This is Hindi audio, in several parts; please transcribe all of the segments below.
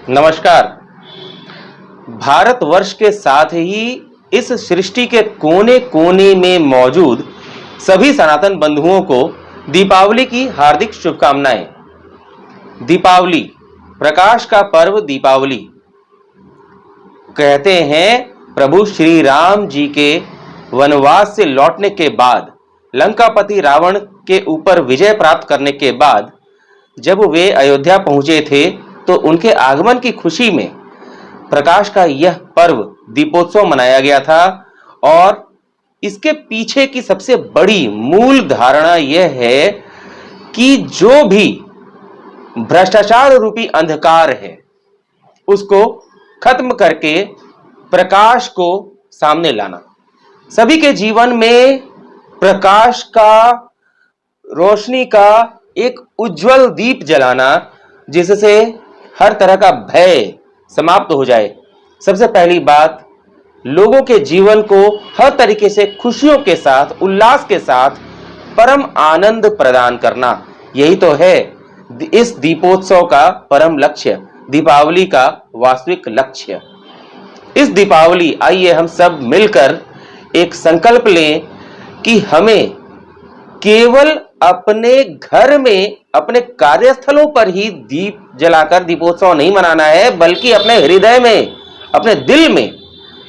नमस्कार। भारतवर्ष के साथ ही इस सृष्टि के कोने कोने में मौजूद सभी सनातन बंधुओं को दीपावली की हार्दिक शुभकामनाएं। दीपावली, प्रकाश का पर्व दीपावली। कहते हैं प्रभु श्री राम जी के वनवास से लौटने के बाद, लंकापति रावण के ऊपर विजय प्राप्त करने के बाद जब वे अयोध्या पहुंचे थे तो उनके आगमन की खुशी में प्रकाश का यह पर्व दीपोत्सव मनाया गया था। और इसके पीछे की सबसे बड़ी मूल धारणा यह है कि जो भी भ्रष्टाचार रूपी अंधकार है उसको खत्म करके प्रकाश को सामने लाना, सभी के जीवन में प्रकाश का, रोशनी का एक उज्जवल दीप जलाना, जिससे हर तरह का भय समाप्त हो जाए। सबसे पहली बात, लोगों के जीवन को हर तरीके से खुशियों के साथ, उल्लास के साथ परम आनंद प्रदान करना, यही तो है इस दीपोत्सव का परम लक्ष्य, दीपावली का वास्तविक लक्ष्य। इस दीपावली आइए हम सब मिलकर एक संकल्प लें कि हमें केवल अपने घर में, अपने कार्यस्थलों पर ही दीप जलाकर दीपोत्सव नहीं मनाना है, बल्कि अपने हृदय में, अपने दिल में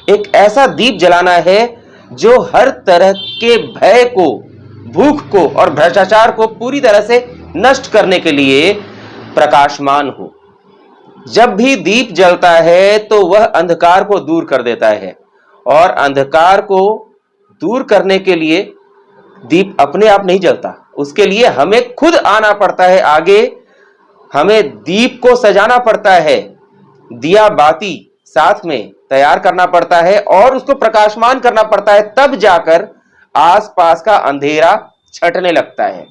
एक ऐसा दीप जलाना है जो हर तरह के भय को, भूख को और भ्रष्टाचार को पूरी तरह से नष्ट करने के लिए प्रकाशमान हो। जब भी दीप जलता है तो वह अंधकार को दूर कर देता है, और अंधकार को दूर करने के लिए दीप अपने आप नहीं जलता, उसके लिए हमें खुद आना पड़ता है आगे। हमें दीप को सजाना पड़ता है, दिया बाती साथ में तैयार करना पड़ता है और उसको प्रकाशमान करना पड़ता है, तब जाकर आसपास का अंधेरा छटने लगता है।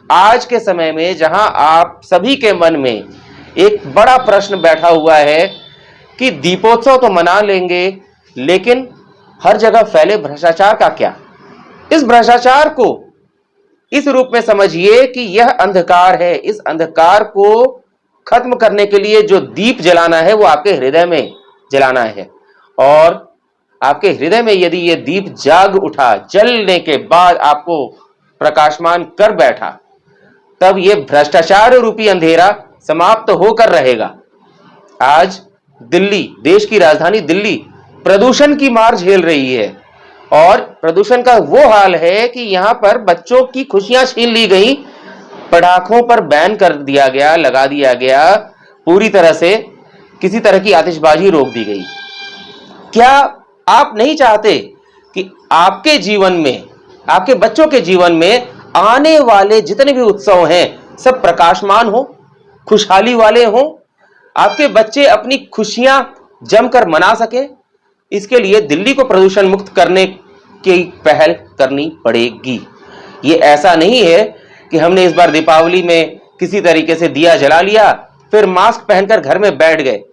आज के समय में जहां आप सभी के मन में एक बड़ा प्रश्न बैठा हुआ है कि दीपोत्सव तो मना लेंगे, लेकिन हर जगह फैले भ्रष्टाचार का क्या? इस भ्रष्टाचार को इस रूप में समझिए कि यह अंधकार है। इस अंधकार को खत्म करने के लिए जो दीप जलाना है वो आपके हृदय में जलाना है, और आपके हृदय में यदि ये दीप जाग उठा, जलने के बाद आपको प्रकाशमान कर बैठा, तब ये भ्रष्टाचार रूपी अंधेरा समाप्त होकर रहेगा। आज दिल्ली, देश की राजधानी दिल्ली, प्रदूषण की मार झेल रही है, और प्रदूषण का वो हाल है कि यहां पर बच्चों की खुशियां छीन ली गई, पटाखों पर बैन कर दिया गया, लगा दिया गया, पूरी तरह से किसी तरह की आतिशबाजी रोक दी गई। क्या आप नहीं चाहते कि आपके जीवन में, आपके बच्चों के जीवन में आने वाले जितने भी उत्सव हैं सब प्रकाशमान हो, खुशहाली वाले हो, आपके बच्चे अपनी खुशियां जमकर मना सके? इसके लिए दिल्ली को प्रदूषण मुक्त करने की पहल करनी पड़ेगी। ये ऐसा नहीं है कि हमने इस बार दीपावली में किसी तरीके से दिया जला लिया, फिर मास्क पहनकर घर में बैठ गए।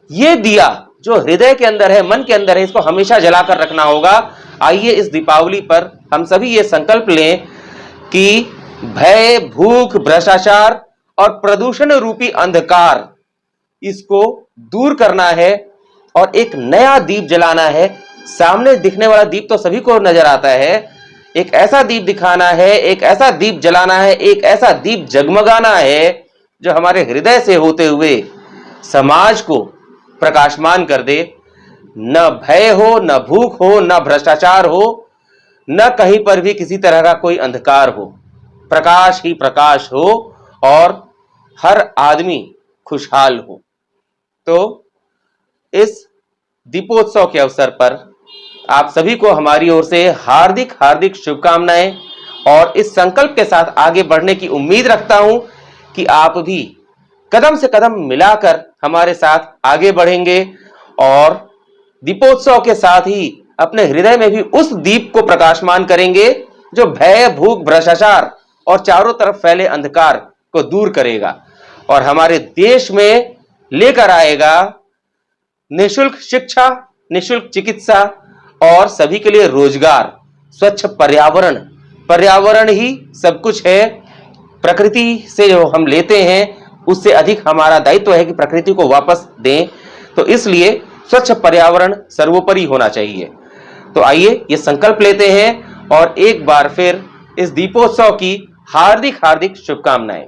ये दिया जो हृदय के अंदर है, मन के अंदर है, इसको हमेशा जलाकर रखना होगा। आइए इस दीपावली पर हम सभी ये संकल्प लें कि भय, भूख, भ्रष्टाचार और प्रदूषण रूपी अंधकार, इसको दूर करना है और एक नया दीप जलाना है। सामने दिखने वाला दीप तो सभी को नजर आता है, एक ऐसा दीप दिखाना है, एक ऐसा दीप जलाना है, एक ऐसा दीप जगमगाना है जो हमारे हृदय से होते हुए समाज को प्रकाशमान कर दे। न भय हो, न भूख हो, न भ्रष्टाचार हो, न कहीं पर भी किसी तरह का कोई अंधकार हो, प्रकाश ही प्रकाश हो और हर आदमी खुशहाल हो। तो इस दीपोत्सव के अवसर पर आप सभी को हमारी ओर से हार्दिक हार्दिक शुभकामनाएं, और इस संकल्प के साथ आगे बढ़ने की उम्मीद रखता हूं कि आप भी कदम से कदम मिलाकर हमारे साथ आगे बढ़ेंगे और दीपोत्सव के साथ ही अपने हृदय में भी उस दीप को प्रकाशमान करेंगे जो भय, भूख, भ्रष्टाचार और चारों तरफ फैले अंधकार को दूर करेगा और हमारे देश में लेकर आएगा निःशुल्क शिक्षा, निःशुल्क चिकित्सा और सभी के लिए रोजगार, स्वच्छ पर्यावरण। पर्यावरण ही सब कुछ है। प्रकृति से जो हम लेते हैं उससे अधिक हमारा दायित्व है कि प्रकृति को वापस दें। तो इसलिए स्वच्छ पर्यावरण सर्वोपरि होना चाहिए। तो आइए ये संकल्प लेते हैं और एक बार फिर इस दीपोत्सव की हार्दिक हार्दिक शुभकामनाएं।